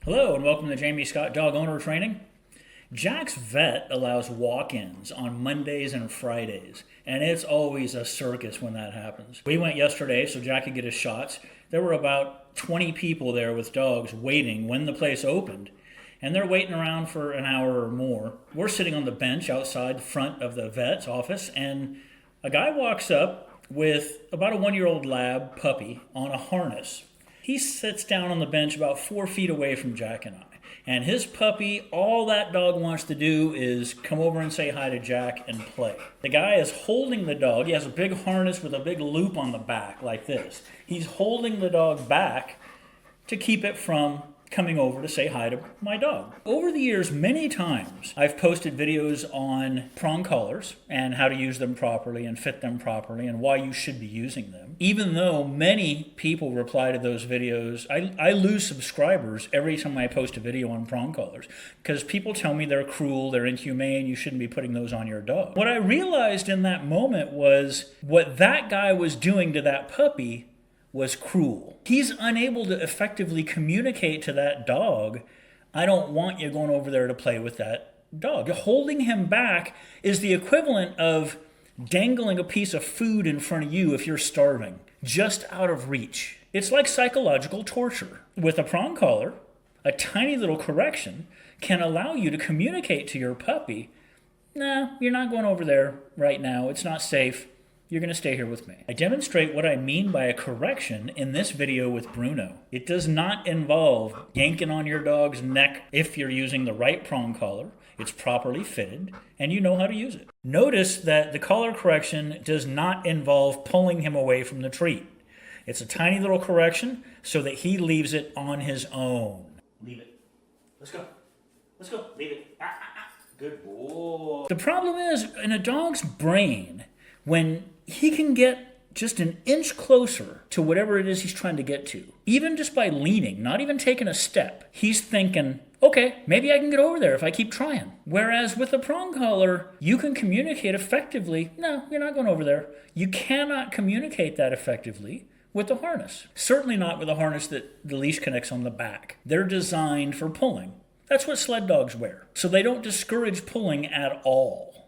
Hello and welcome to Jamie Scott Dog Owner Training. Jack's Vet allows walk-ins on Mondays and Fridays, and it's always a circus when that happens. We went yesterday so Jack could get his shots. There were about 20 people there with dogs waiting when the place opened, and they're waiting around for an hour or more. We're sitting on the bench outside the front of the vet's office, and a guy walks up with about a 1-year-old lab puppy on a harness. He sits down on the bench about 4 feet away from Jack and I. And his puppy, all that dog wants to do is come over and say hi to Jack and play. The guy is holding the dog. He has a big harness with a big loop on the back like this. He's holding the dog back to keep it from coming over to say hi to my dog. Over the years, many times, I've posted videos on prong collars and how to use them properly and fit them properly and why you should be using them. Even though many people reply to those videos, I lose subscribers every time I post a video on prong collars because people tell me they're cruel, they're inhumane, you shouldn't be putting those on your dog. What I realized in that moment was what that guy was doing to that puppy was cruel. He's unable to effectively communicate to that dog, I don't want you going over there to play with that dog. Holding him back is the equivalent of dangling a piece of food in front of you if you're starving, just out of reach. It's like psychological torture. With a prong collar, a tiny little correction can allow you to communicate to your puppy, nah, you're not going over there right now, it's not safe. You're going to stay here with me. I demonstrate what I mean by a correction in this video with Bruno. It does not involve yanking on your dog's neck if you're using the right prong collar. It's properly fitted, and you know how to use it. Notice that the collar correction does not involve pulling him away from the treat. It's a tiny little correction so that he leaves it on his own. Leave it. Let's go. Let's go. Leave it. Ah, ah, ah. Good boy. The problem is, in a dog's brain, when he can get just an inch closer to whatever it is he's trying to get to, even just by leaning, not even taking a step, he's thinking, okay, maybe I can get over there if I keep trying. Whereas with the prong collar, you can communicate effectively, no, you're not going over there. You cannot communicate that effectively with the harness. Certainly not with a harness that the leash connects on the back. They're designed for pulling. That's what sled dogs wear. So they don't discourage pulling at all.